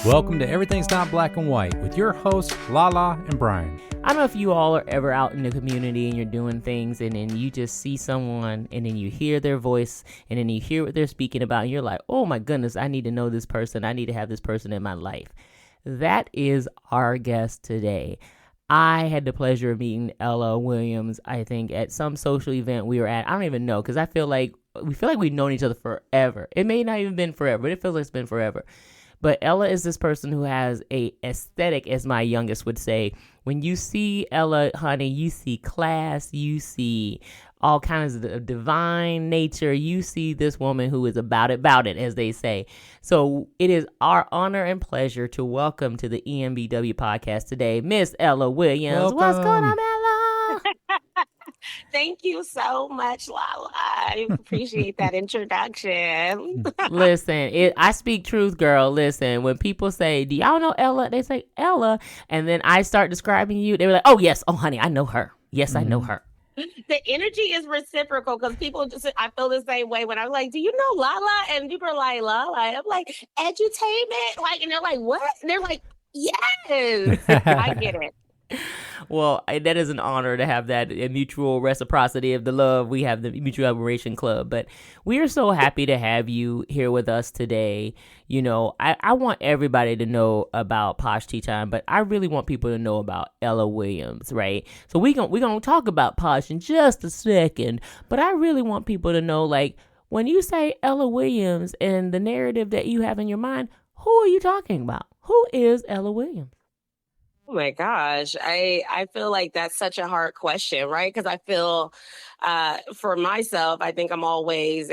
Welcome to Everything's Not Black and White with your hosts, Lala and Brian. I don't know if you all are ever out in the community and you're doing things and then you just see someone and then you hear their voice and then you hear what they're speaking about and you're like, oh my goodness, I need to know this person. I need to have this person in my life. That is our guest today. I had the pleasure of meeting Ella Williams, I think, at some social event we were at. I don't even know, because I feel like we've known each other forever. It may not even been forever, but it feels like it's been forever. But Ella is this person who has a aesthetic, as my youngest would say. When you see Ella, honey, you see class, you see all kinds of divine nature. You see this woman who is about it, as they say. So it is our honor and pleasure to welcome to the EMBW podcast today, Miss Ella Williams. Welcome. What's going on, Ella? Thank you so much, Lala. I appreciate that introduction. Listen, I speak truth, girl. Listen, when people say, do y'all know Ella? They say Ella. And then I start describing you. They were like, oh, yes. Oh, honey, I know her. Yes, I know her. The energy is reciprocal because people just, I feel the same way when I'm like, do you know Lala? And people are like, Lala. And I'm like, edutainment? Like, and they're like, what? And they're like, yes. I get it. Well, that is an honor to have that mutual reciprocity of the love. We have the Mutual Admiration Club, but we are so happy to have you here with us today. You know, I want everybody to know about Posh Teatime, but I really want people to know about Ella Williams, right? So we're gonna talk about Posh in just a second, but I really want people to know, like, when you say Ella Williams and the narrative that you have in your mind, who are you talking about? Who is Ella Williams? Oh my gosh. I feel like that's such a hard question, right? Because I feel for myself, I think I'm always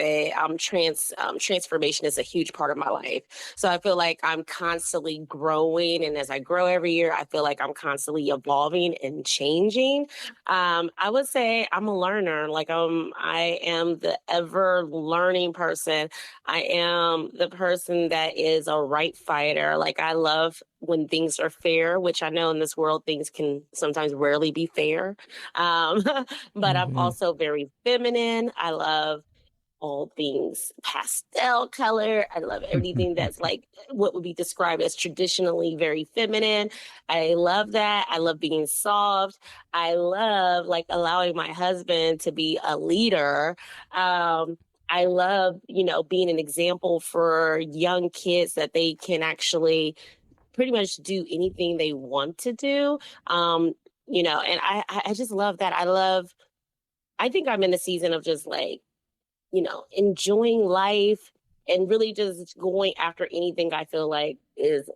transformation is a huge part of my life. So I feel like I'm constantly growing. And as I grow every year, I feel like I'm constantly evolving and changing. I would say I'm a learner. Like I am the ever learning person. I am the person that is a right fighter. Like I love when things are fair, which I know in this world, things can sometimes rarely be fair. But I'm also very feminine. I love all things pastel color. I love everything that's like what would be described as traditionally very feminine. I love that. I love being soft. I love like allowing my husband to be a leader. I love, being an example for young kids that they can actually pretty much do anything they want to do. And I just love that. I think I'm in a season of just like, enjoying life and really just going after anything I feel like is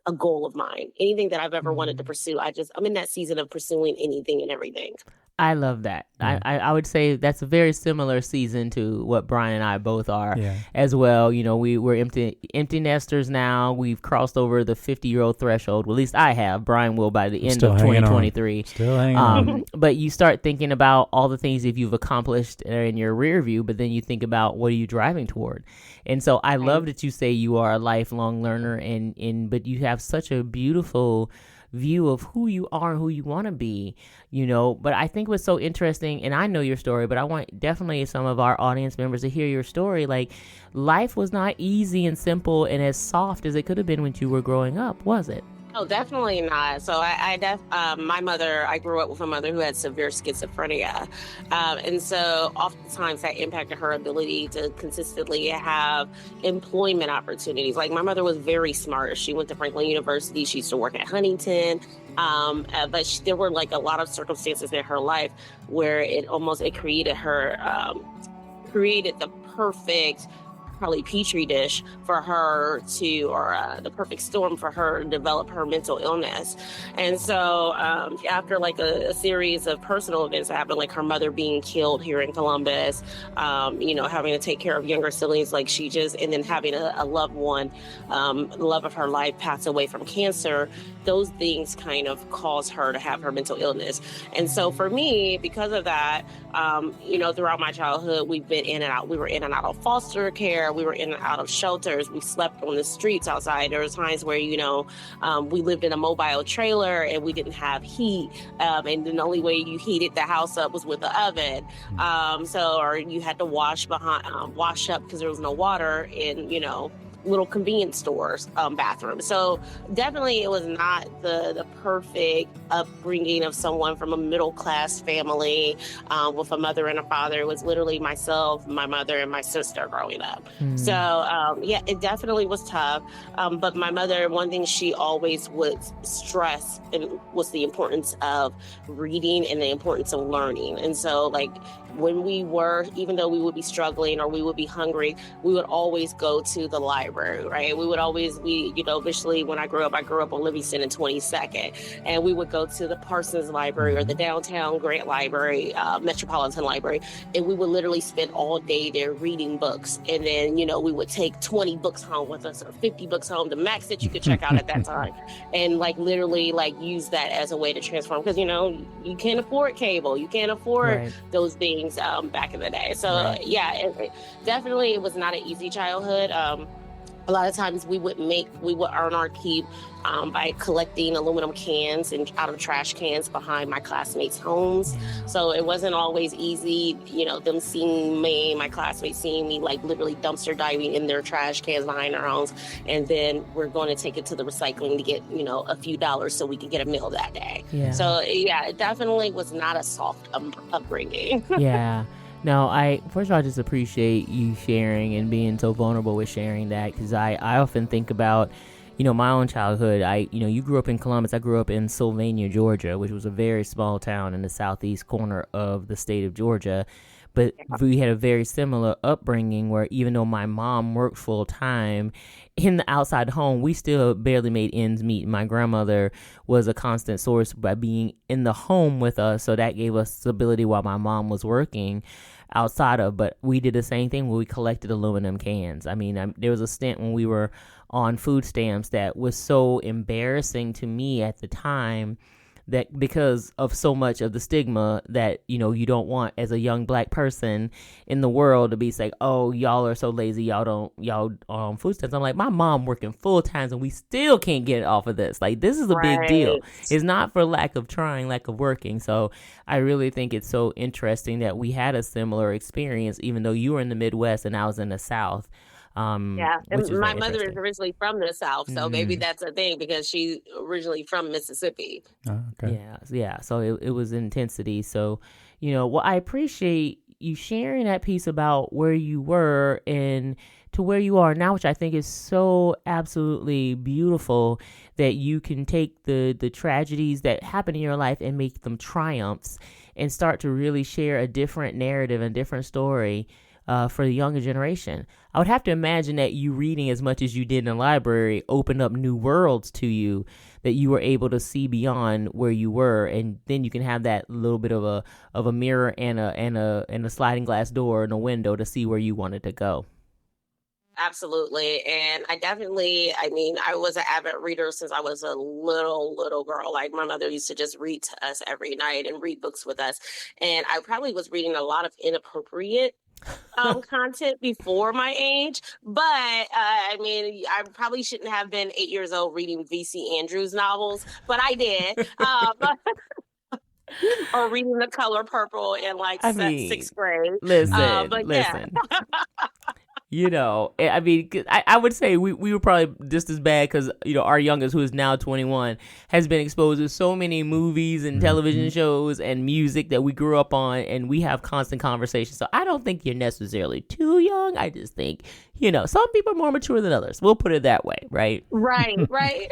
a goal of mine. Anything that I've ever wanted to pursue. I'm in that season of pursuing anything and everything. I love that. Yeah. I would say that's a very similar season to what Brian and I both are as well. We're empty nesters now. We've crossed over the 50-year-old threshold. Well, at least I have. Brian will by the end of 2023. Still hanging on. But you start thinking about all the things that you've accomplished in your rear view, but then you think about what are you driving toward. And so I love that you say you are a lifelong learner, but you have such a beautiful view of who you are and who you want to be, but I think what's so interesting, and I know your story, but I want definitely some of our audience members to hear your story. Like, life was not easy and simple and as soft as it could have been when you were growing up, was it? Oh, definitely not. So my mother, I grew up with a mother who had severe schizophrenia. And so oftentimes that impacted her ability to consistently have employment opportunities. Like my mother was very smart. She went to Franklin University. She used to work at Huntington. But there were like a lot of circumstances in her life where it created the perfect probably petri dish for her the perfect storm for her to develop her mental illness. And so after like a series of personal events that happened, like her mother being killed here in Columbus, having to take care of younger siblings, and then having a loved one, the love of her life, pass away from cancer, those things kind of caused her to have her mental illness. And so for me, because of that, throughout my childhood, we were in and out of foster care. We were in and out of shelters. We slept on the streets outside. There were times where, we lived in a mobile trailer and we didn't have heat. And the only way you heated the house up was with the oven. Or you had to wash up because there was no water in, little convenience stores bathroom. So definitely it was not the perfect upbringing of someone from a middle class family with a mother and a father. It was literally myself, my mother, and my sister growing up. So yeah, it definitely was tough. But my mother, one thing she always would stress and was the importance of reading and the importance of learning. And so like when we were, even though we would be struggling or we would be hungry, we would always go to the library, right? We would always, initially when I grew up on Livingston and 22nd, and we would go to the Parsons Library or the downtown Grant Library, Metropolitan Library, and we would literally spend all day there reading books. And then, we would take 20 books home with us or 50 books home, the max that you could check out at that time. And like literally like use that as a way to transform, because, you can't afford cable, you can't afford those things back in the day. So yeah, definitely it was not an easy childhood. A lot of times we would earn our keep by collecting aluminum cans and out of trash cans behind my classmates' homes. So it wasn't always easy, them seeing me, my classmates seeing me like literally dumpster diving in their trash cans behind their homes. And then we're going to take it to the recycling to get, a few dollars so we can get a meal that day. Yeah. So yeah, it definitely was not a soft upbringing. Yeah. No, first of all, I just appreciate you sharing and being so vulnerable with sharing that, because I often think about, my own childhood. You grew up in Columbus. I grew up in Sylvania, Georgia, which was a very small town in the southeast corner of the state of Georgia. But we had a very similar upbringing where even though my mom worked full time in the outside home, we still barely made ends meet. My grandmother was a constant source by being in the home with us. So that gave us stability while my mom was working outside of, but we did the same thing when we collected aluminum cans. I mean, there was a stint when we were on food stamps that was so embarrassing to me at the time, that because of so much of the stigma that, you don't want as a young Black person in the world to be like, oh, y'all are so lazy, y'all are on food stamps. I'm like, my mom working full time and we still can't get off of this. Like, this is a big deal. It's not for lack of trying, lack of working. So I really think it's so interesting that we had a similar experience, even though you were in the Midwest and I was in the South. Yeah, and my mother is originally from the South, so maybe that's a thing because she's originally from Mississippi. Oh, okay. Yeah. So it was intensity. So, I appreciate you sharing that piece about where you were and to where you are now, which I think is so absolutely beautiful, that you can take the tragedies that happen in your life and make them triumphs and start to really share a different narrative, a different story for the younger generation. I would have to imagine that you reading as much as you did in the library opened up new worlds to you, that you were able to see beyond where you were, and then you can have that little bit of a mirror and a sliding glass door and a window to see where you wanted to go. Absolutely. And I was an avid reader since I was a little girl. Like my mother used to just read to us every night and read books with us. And I probably was reading a lot of inappropriate content before my age, but I probably shouldn't have been 8 years old reading V.C. Andrews novels, but I did. Or reading The Color Purple in sixth grade. Listen. I would say we were probably just as bad because, our youngest, who is now 21, has been exposed to so many movies and television shows and music that we grew up on, and we have constant conversations. So I don't think you're necessarily too young. I just think, some people are more mature than others. We'll put it that way, right? Right.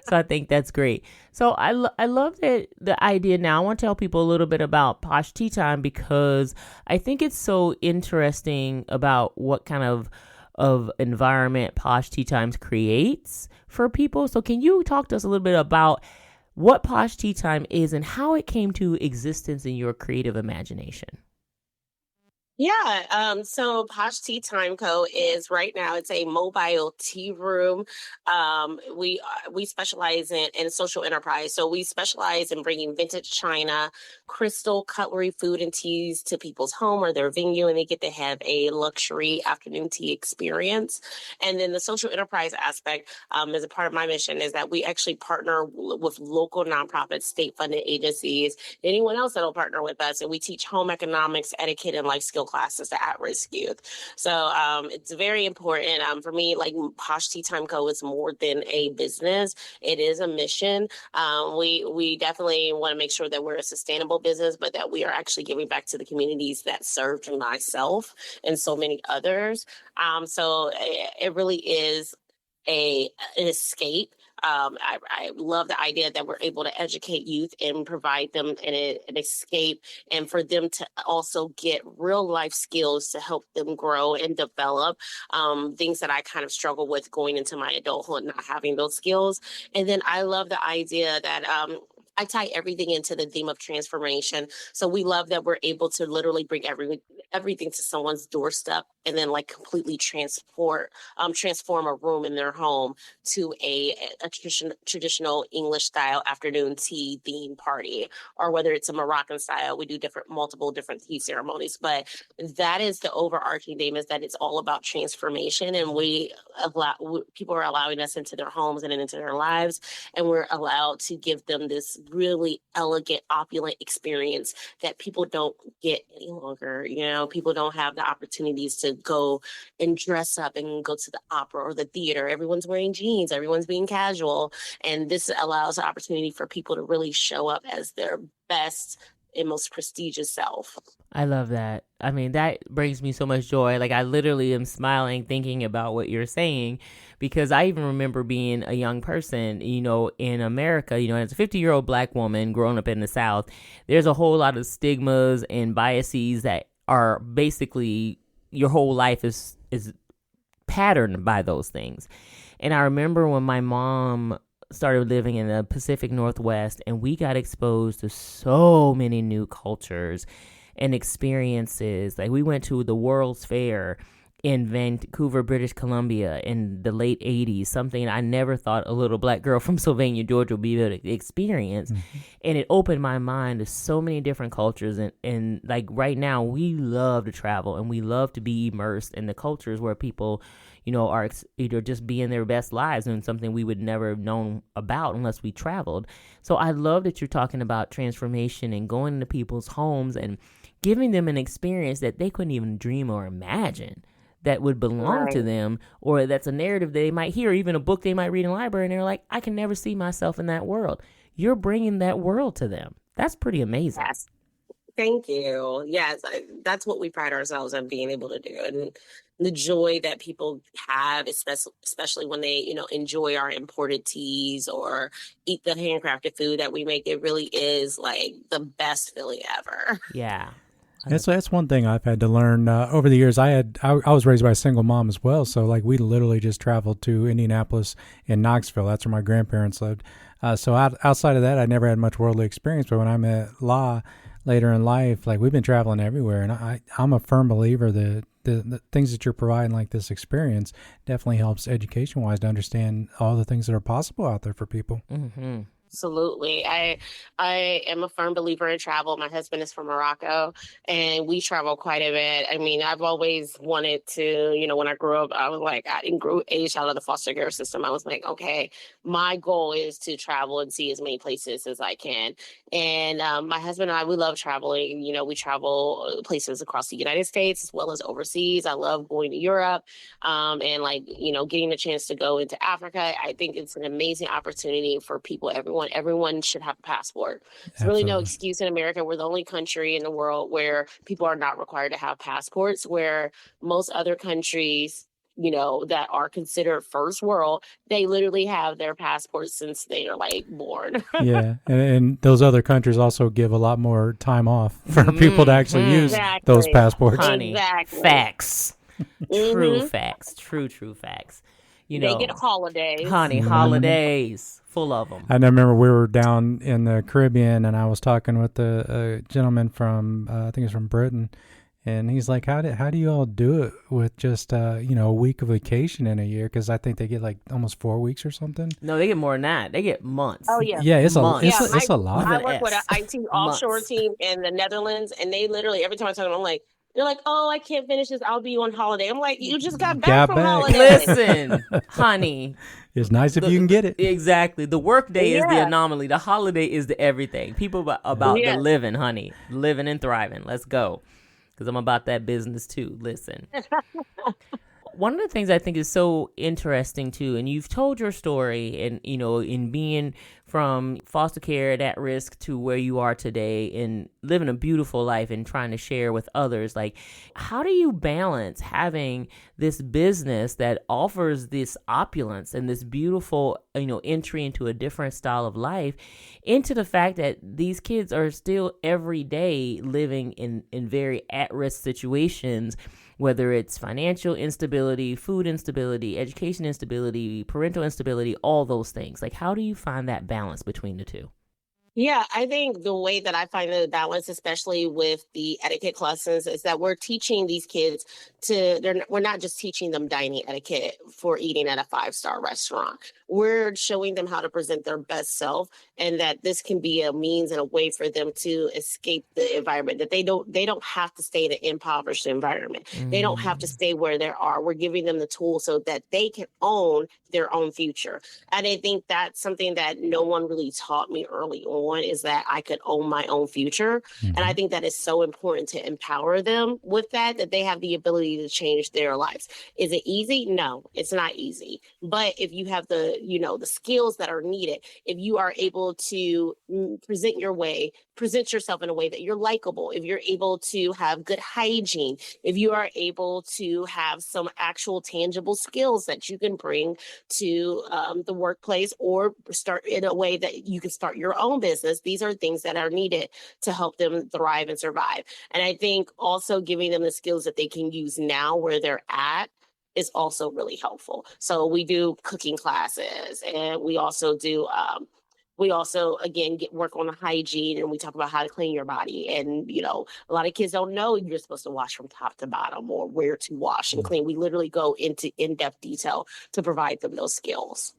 So I think that's great. So I love the idea. Now I want to tell people a little bit about Posh Tea Time, because I think it's so interesting about what kind of environment Posh Tea Times creates for people. So can you talk to us a little bit about what Posh Tea Time is and how it came to existence in your creative imagination? Yeah, so Posh Teatime Co is right now, it's a mobile tea room. We specialize in social enterprise. So we specialize in bringing vintage china, crystal, cutlery, food, and teas to people's home or their venue, and they get to have a luxury afternoon tea experience. And then the social enterprise aspect, as a part of my mission, is that we actually partner with local nonprofits, state-funded agencies, anyone else that'll partner with us, and we teach home economics, etiquette, and life skill classes to at-risk youth. So it's very important for me. Like Posh Teatime Co is more than a business; it is a mission. We definitely want to make sure that we're a sustainable business, but that we are actually giving back to the communities that served myself and so many others. So it really is an escape. I love the idea that we're able to educate youth and provide them an escape, and for them to also get real life skills to help them grow and develop things that I kind of struggle with going into my adulthood, not having those skills. And then I love the idea that I tie everything into the theme of transformation. So we love that we're able to literally bring everything to someone's doorstep and then like completely transform a room in their home to a traditional English style afternoon tea theme party, or whether it's a Moroccan style. We do multiple different tea ceremonies, but that is the overarching theme, is that it's all about transformation, and people are allowing us into their homes and into their lives, and we're allowed to give them this really elegant, opulent experience that people don't get any longer. People don't have the opportunities to go and dress up and go to the opera or the theater. Everyone's wearing jeans, everyone's being casual. And this allows the opportunity for people to really show up as their best and most prestigious self. I love that. I mean, that brings me so much joy. Like, I literally am smiling thinking about what you're saying, because I even remember being a young person, in America, as a 50-year-old Black woman growing up in the South, there's a whole lot of stigmas and biases that are basically your whole life is patterned by those things. And I remember when my mom started living in the Pacific Northwest, and we got exposed to so many new cultures and experiences. Like, we went to the World's Fair in Vancouver, British Columbia in the late 80s, something I never thought a little Black girl from Sylvania, Georgia would be able to experience. Mm-hmm. And it opened my mind to so many different cultures. And like right now, we love to travel and we love to be immersed in the cultures where people, are either just being their best lives and something we would never have known about unless we traveled. So I love that you're talking about transformation and going into people's homes and giving them an experience that they couldn't even dream or imagine that would belong to them, or that's a narrative they might hear, even a book they might read in the library, and they're like, I can never see myself in that world. You're bringing that world to them. That's pretty amazing. Yes. Thank you. Yes, that's what we pride ourselves on being able to do. And the joy that people have, especially when they, enjoy our imported teas or eat the handcrafted food that we make, it really is like the best feeling ever. Yeah. That's one thing I've had to learn over the years. I was raised by a single mom as well, so like we literally just traveled to Indianapolis and Knoxville. That's where my grandparents lived. So outside of that, I never had much worldly experience. But when I met La later in life, like we've been traveling everywhere, and I'm a firm believer that the things that you're providing, like this experience, definitely helps education-wise to understand all the things that are possible out there for people. Mm-hmm. Absolutely. I am a firm believer in travel. My husband is from Morocco, and we travel quite a bit. I mean, I've always wanted to, when I grew up, I was like, I didn't grow age out of the foster care system. I was like, okay, my goal is to travel and see as many places as I can. And my husband and I, we love traveling. We travel places across the United States as well as overseas. I love going to Europe and getting a chance to go into Africa. I think it's an amazing opportunity for people. Everyone should have a passport. There's really no excuse in America. We're the only country in the world where people are not required to have passports, where most other countries, that are considered first world, they literally have their passports since they are born. Yeah. And those other countries also give a lot more time off for people to actually use those passports. Honey, facts. True facts. True facts. They get holidays. Honey, holidays. Full of them. I remember we were down in the Caribbean, and I was talking with a gentleman from, I think it's from Britain, and he's like, how do you all do it with just, a week of vacation in a year? Because I think they get almost 4 weeks or something. No, they get more than that. They get months. Oh, yeah. Yeah, it's a lot. I work with an IT offshore team in the Netherlands, and they literally, every time I talk to them, I'm like, they're like, oh, I can't finish this. I'll be on holiday. I'm like, you just got back from holiday. Listen, honey. It's nice if you can get it. Exactly. The work day is the anomaly. The holiday is the everything. People about the living, honey. Living and thriving. Let's go. because I'm about that business too. Listen. One of the things I think is so interesting too, and you've told your story, and in being from foster care at risk to where you are today and living a beautiful life and trying to share with others, like, how do you balance having this business that offers this opulence and this beautiful, entry into a different style of life, into the fact that these kids are still every day living in very at-risk situations, whether it's financial instability, food instability, education instability, parental instability, all those things? Like, how do you find that balance between the two? Yeah, I think the way that I find the balance, especially with the etiquette lessons, is that we're teaching these kids we're not just teaching them dining etiquette for eating at a 5-star restaurant. We're showing them how to present their best self, and that this can be a means and a way for them to escape the environment, that they don't have to stay in an impoverished environment. They don't have to stay where they are. We're giving them the tools so that they can own their own future. And I think that's something that no one really taught me early on, is that I could own my own future. And I think that is so important to empower them with that they have the ability to change their lives. Is it easy? No, it's not easy. But if you have the skills that are needed, if you are able to present yourself in a way that you're likable, if you're able to have good hygiene, if you are able to have some actual tangible skills that you can bring to the workplace, or start in a way that you can start your own business, these are things that are needed to help them thrive and survive. And I think also giving them the skills that they can use now where they're at is also really helpful. So we do cooking classes, and we also again work on the hygiene, and we talk about how to clean your body. And a lot of kids don't know you're supposed to wash from top to bottom, or where to wash and clean. We literally go into in-depth detail to provide them those skills.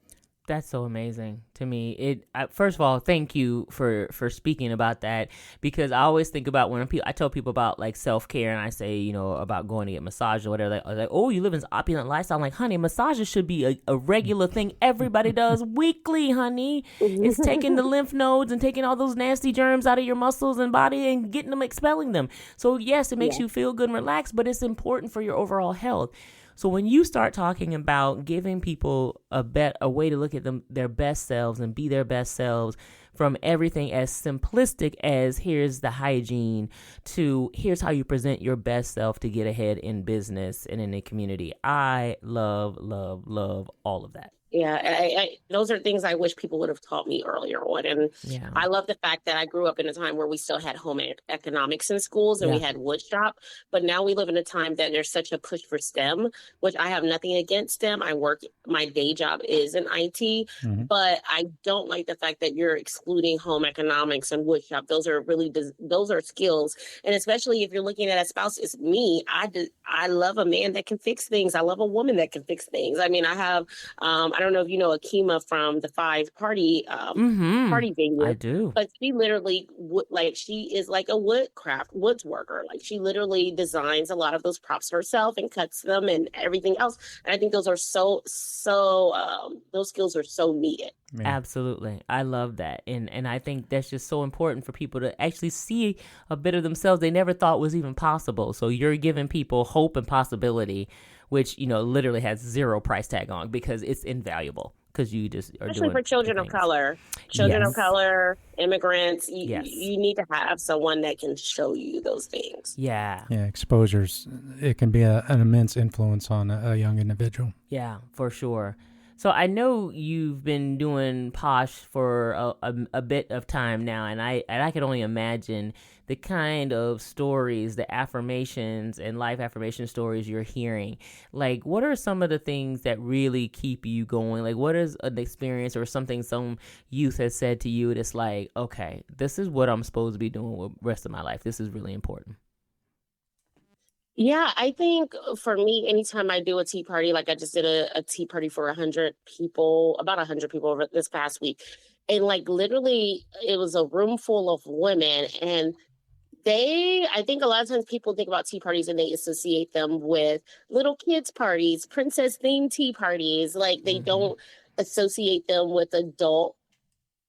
That's so amazing to me. First of all, thank you for speaking about that, because I always think about when I tell people about like self-care, and I say, about going to get massage or whatever, like, oh, you live in this opulent lifestyle. I'm like, honey, massages should be a regular thing everybody does weekly, honey. It's taking the lymph nodes and taking all those nasty germs out of your muscles and body and getting them, expelling them. So yes, it makes you feel good and relaxed, but it's important for your overall health. So when you start talking about giving people a way to look at their best selves and be their best selves, from everything as simplistic as here's the hygiene to here's how you present your best self to get ahead in business and in the community, I love, love, love all of that. Yeah, those are things I wish people would have taught me earlier on. And I love the fact that I grew up in a time where we still had home economics in schools, and we had wood shop. But now we live in a time that there's such a push for STEM, which I have nothing against STEM. My day job is in IT, but I don't like the fact that you're excluding home economics and wood shop. Those are skills. And especially if you're looking at a spouse, it's me. I love a man that can fix things. I love a woman that can fix things. I mean, I have, I don't know if you know Akima from the Five party venue. I do. But she literally she is like a woods worker. Like, she literally designs a lot of those props herself and cuts them and everything else. And I think those are those skills are so needed. Man. Absolutely. I love that. And I think that's just so important for people to actually see a bit of themselves they never thought was even possible. So you're giving people hope and possibility, which, literally has zero price tag on, because it's invaluable, because you just are especially for children of color, immigrants. You need to have someone that can show you those things. Yeah. Exposures. It can be an immense influence on a young individual. Yeah, for sure. So I know you've been doing Posh for a bit of time now, and I can only imagine the kind of stories, the affirmations and life affirmation stories you're hearing. Like, what are some of the things that really keep you going? Like, what is an experience or something some youth has said to you that's like, okay, this is what I'm supposed to be doing with the rest of my life. This is really important. Yeah, I think for me, anytime I do a tea party, like I just did a tea party for about 100 people over this past week. And like literally it was a room full of women, and I think a lot of times people think about tea parties and they associate them with little kids parties, princess themed tea parties. Like they don't associate them with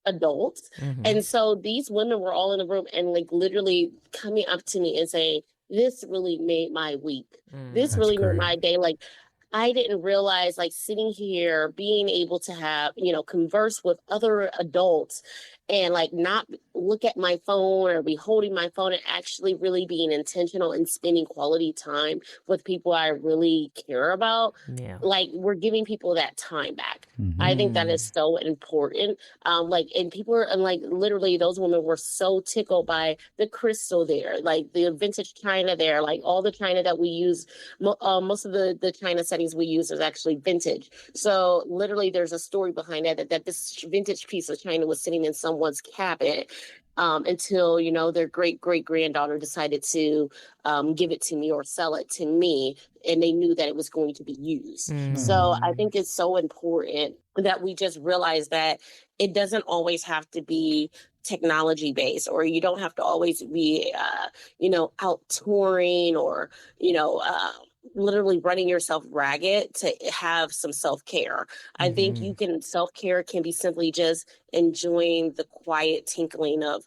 adults. And so these women were all in the room and like literally coming up to me and saying, this really made my week. This That's really made great. my day. Like, I didn't realize, like, sitting here, being able to have, converse with other adults and, like, not look at my phone or be holding my phone and actually really being intentional and spending quality time with people I really care about. Yeah. Like, we're giving people that time back. Mm-hmm. I think that is so important. And people are, and like, literally, those women were so tickled by the crystal there, like the vintage china there, like all the china that we use. Most of the china settings we use is actually vintage. So literally, there's a story behind that this vintage piece of china was sitting in someone's cabinet. Until their great granddaughter decided to give it to me or sell it to me, and they knew that it was going to be used. So I think it's so important that we just realize that it doesn't always have to be technology based, or you don't have to always be out touring, or literally running yourself ragged to have some self-care. I think self-care can be simply just enjoying the quiet tinkling of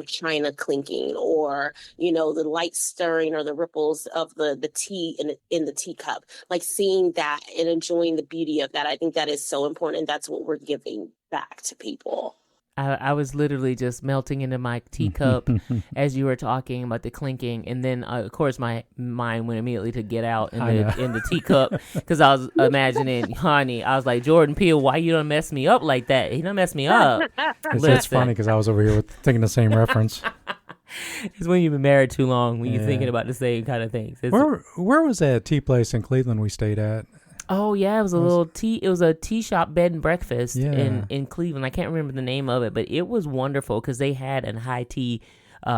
china clinking, or the light stirring, or the ripples of the tea in the teacup, like seeing that and enjoying the beauty of that. I think that is so important, and that's what we're giving back to people. I was literally just melting into my teacup as you were talking about the clinking, and then of course my mind went immediately to Get Out in the teacup, because I was imagining, honey, I was like, Jordan Peele, why you don't mess me up like that? He don't mess me up. It's funny because I was over here thinking the same reference. It's when you've been married too long, when you're thinking about the same kind of things. Where was that tea place in Cleveland we stayed at? Oh yeah, it was a tea shop, bed and breakfast in Cleveland. I can't remember the name of it, but it was wonderful because they had a high tea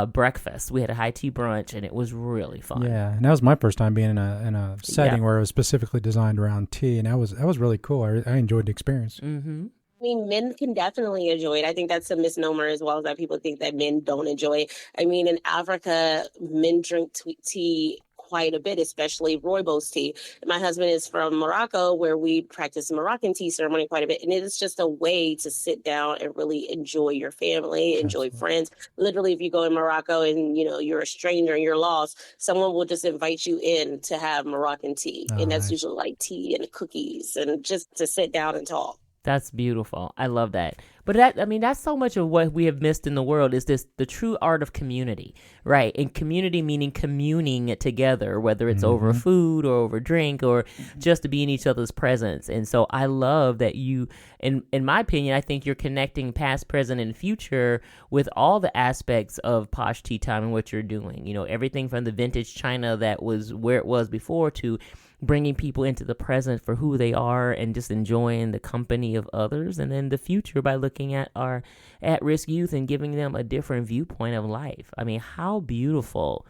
breakfast. We had a high tea brunch, and it was really fun. Yeah, and that was my first time being in a setting where it was specifically designed around tea, and that was really cool. I enjoyed the experience. I mean, men can definitely enjoy it. I think that's a misnomer as well, that people think that men don't enjoy it. I mean, in Africa, men drink tea quite a bit, especially rooibos tea. My husband is from Morocco, where we practice Moroccan tea ceremony quite a bit. And it is just a way to sit down and really enjoy your family, enjoy friends. Literally, if you go in Morocco and, you're a stranger and you're lost, someone will just invite you in to have Moroccan tea. And that's usually like tea and cookies, and just to sit down and talk. That's beautiful. I love that. But that's so much of what we have missed in the world, is the true art of community, right? And community meaning communing together, whether it's over food or over drink, or just to be in each other's presence. And so I love that you, in my opinion, I think you're connecting past, present, and future with all the aspects of Posh Tea Time and what you're doing. Everything from the vintage china that was where it was before, to bringing people into the present for who they are and just enjoying the company of others, and then the future by looking at our at-risk youth and giving them a different viewpoint of life. I mean, how beautiful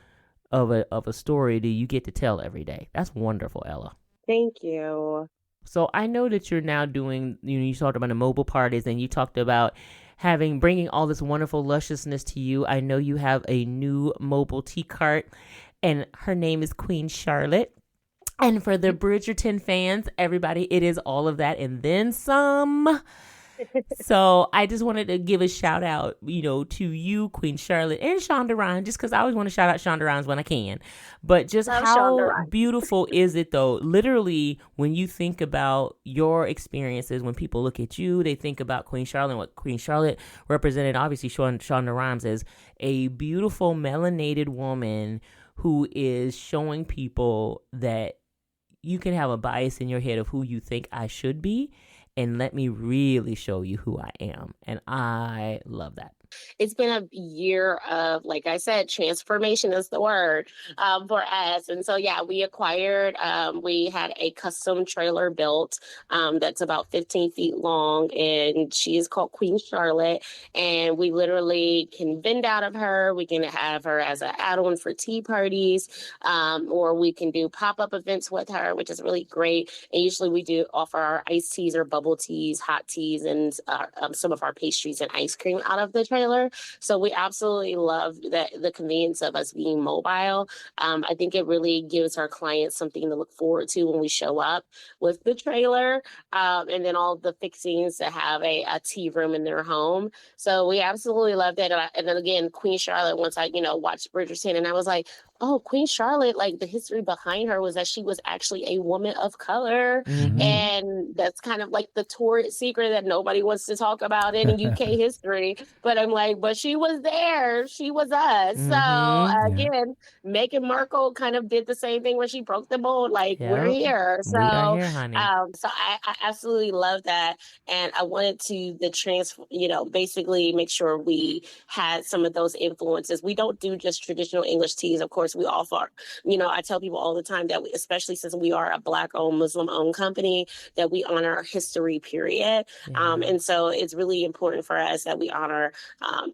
of a story do you get to tell every day? That's wonderful, Ella. Thank you. So I know that you're now doing, you talked about the mobile parties, and you talked about bringing all this wonderful lusciousness to you. I know you have a new mobile tea cart, and her name is Queen Charlotte. And for the Bridgerton fans, everybody, it is all of that and then some. So I just wanted to give a shout out, to you, Queen Charlotte, and Shonda Rhimes, just because I always want to shout out Shonda Rhimes when I can. But just how beautiful is it, though? Literally, when you think about your experiences, when people look at you, they think about Queen Charlotte, and what Queen Charlotte represented. Obviously, Shonda Rhimes is a beautiful, melanated woman who is showing people that you can have a bias in your head of who you think I should be, and let me really show you who I am. And I love that. It's been a year of, like I said, transformation is the word for us. And so, we acquired, we had a custom trailer built that's about 15 feet long, and she is called Queen Charlotte. And we literally can vend out of her. We can have her as an add-on for tea parties, or we can do pop-up events with her, which is really great. And usually we do offer our iced teas or bubble teas, hot teas, and some of our pastries and ice cream out of the trailer. So we absolutely love the convenience of us being mobile. I think it really gives our clients something to look forward to when we show up with the trailer, and then all the fixings to have a tea room in their home. So we absolutely love that. And then again, Queen Charlotte, once I watched Bridgerton, and I was like, oh, Queen Charlotte, like the history behind her was that she was actually a woman of color. Mm-hmm. And that's kind of like the torrid secret that nobody wants to talk about in UK history. But I'm like, but she was there. She was us. So Mm-hmm. Yeah. again, Meghan Markle kind of did the same thing when she broke the mold. Like, we're Yep. here. We are here, honey. So I absolutely love that. And I wanted to basically make sure we had some of those influences. We don't do just traditional English teas. Of course, we offer, I tell people all the time that especially since we are a Black-owned, Muslim-owned company, that we honor our history, period. Yeah. And so it's really important for us that we honor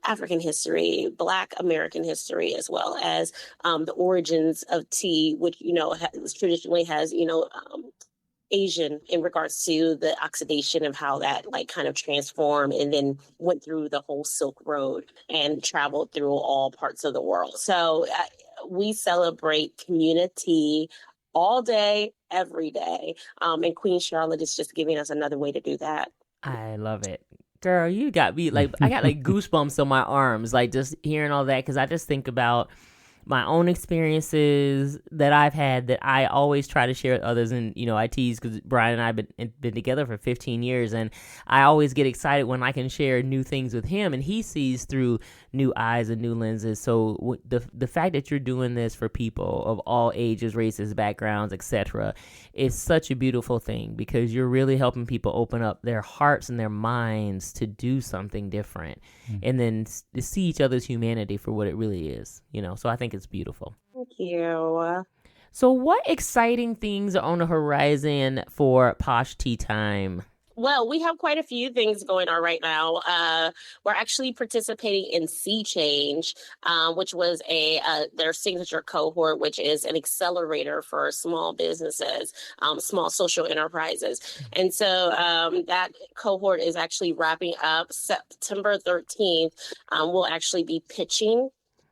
African history, Black American history, as well as the origins of tea, which, traditionally has, Asian in regards to the oxidation of how that like kind of transformed and then went through the whole Silk Road and traveled through all parts of the world. So we celebrate community all day, every day. And Queen Charlotte is just giving us another way to do that. I love it. Girl, you got me like, I got like goosebumps on my arms, like just hearing all that. Because I just think about my own experiences that I've had that I always try to share with others. And, I tease because Brian and I have been together for 15 years. And I always get excited when I can share new things with him. And he sees through new eyes and new lenses. So the fact that you're doing this for people of all ages, races, backgrounds, etc., is such a beautiful thing, because you're really helping people open up their hearts and their minds to do something different, and then to see each other's humanity for what it really is. So I think it's beautiful. Thank you. So what exciting things are on the horizon for Posh Tea Time? Well, we have quite a few things going on right now. We're actually participating in Sea Change, which was their signature cohort, which is an accelerator for small businesses, small social enterprises. And so that cohort is actually wrapping up September 13th. We'll actually be pitching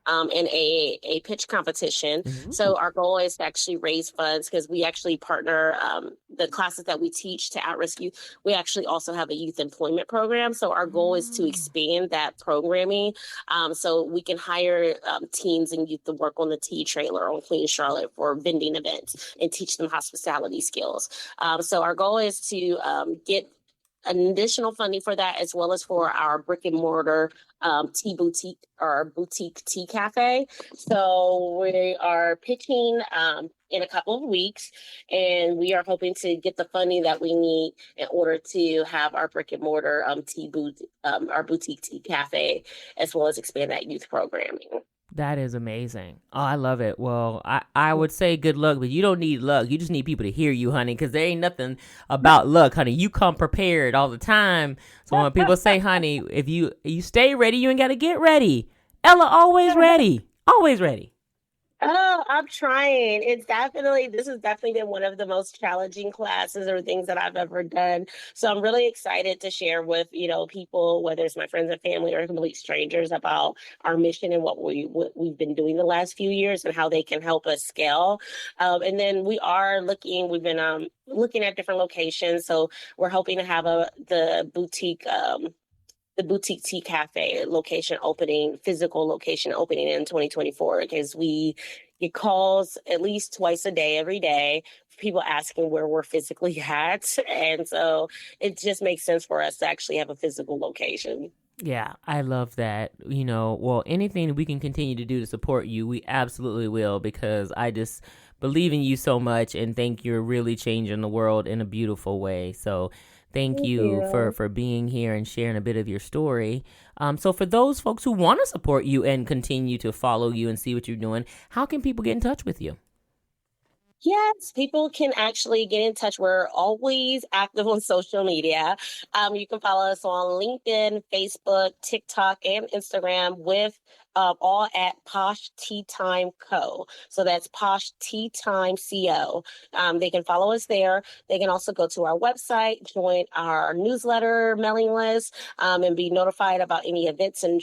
in a pitch competition. Mm-hmm. So our goal is to actually raise funds, because we actually partner the classes that we teach to at-risk youth. We actually also have a youth employment program. So our goal is to expand that programming so we can hire teens and youth to work on the tea trailer on Queen Charlotte for vending events and teach them hospitality skills. So our goal is to get additional funding for that, as well as for our brick and mortar tea boutique, or boutique tea cafe. So we are pitching in a couple of weeks, and we are hoping to get the funding that we need in order to have our brick and mortar our boutique tea cafe, as well as expand that youth programming. That is amazing. Oh, I love it. Well, I would say good luck, but you don't need luck. You just need people to hear you, honey, because there ain't nothing about luck, honey. You come prepared all the time. So when people say, honey, if you stay ready, you ain't got to get ready. Ella, always ready. Always ready. Oh, I'm trying. This has definitely been one of the most challenging classes or things that I've ever done. So I'm really excited to share with, people, whether it's my friends and family or complete strangers, about our mission and what we've been doing the last few years and how they can help us scale. And then we've been looking at different locations. So we're hoping to have the boutique tea cafe physical location opening in 2024, because we get calls at least twice a day, every day, people asking where we're physically at. And so it just makes sense for us to actually have a physical location. Yeah, I love that. Well, anything we can continue to do to support you, we absolutely will, because I just believe in you so much and think you're really changing the world in a beautiful way. So Thank you for being here and sharing a bit of your story. So for those folks who want to support you and continue to follow you and see what you're doing, how can people get in touch with you? Yes, people can actually get in touch. We're always active on social media. You can follow us on LinkedIn, Facebook, TikTok, and Instagram with all at Posh Teatime Co. So that's Posh Teatime Co. They can follow us there. They can also go to our website, join our newsletter mailing list, and be notified about any events and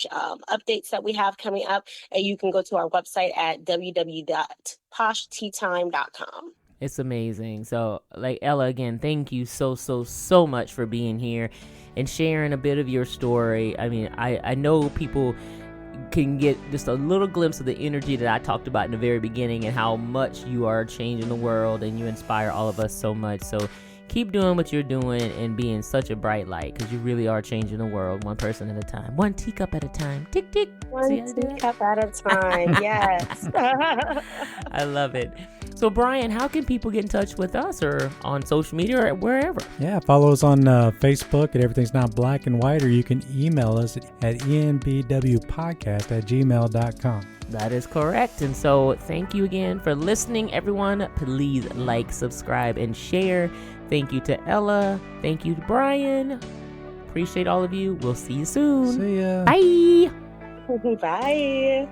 updates that we have coming up. And you can go to our website at www.poshteatime.com. It's amazing. So, Ella, again, thank you so much for being here and sharing a bit of your story. I mean, I know people can get just a little glimpse of the energy that I talked about in the very beginning and how much you are changing the world and you inspire all of us so much. So keep doing what you're doing and being such a bright light, because you really are changing the world one person at a time, one teacup at a time. Tick, tick. One teacup at a time. Yes. I love it. So, Brian, how can people get in touch with us or on social media or wherever? Yeah, follow us on Facebook at Everything's Not Black and White, or you can email us at enbwpodcast@gmail.com. That is correct. And so thank you again for listening, everyone. Please like, subscribe, and share. Thank you to Ella. Thank you to Brian. Appreciate all of you. We'll see you soon. See ya. Bye. Bye.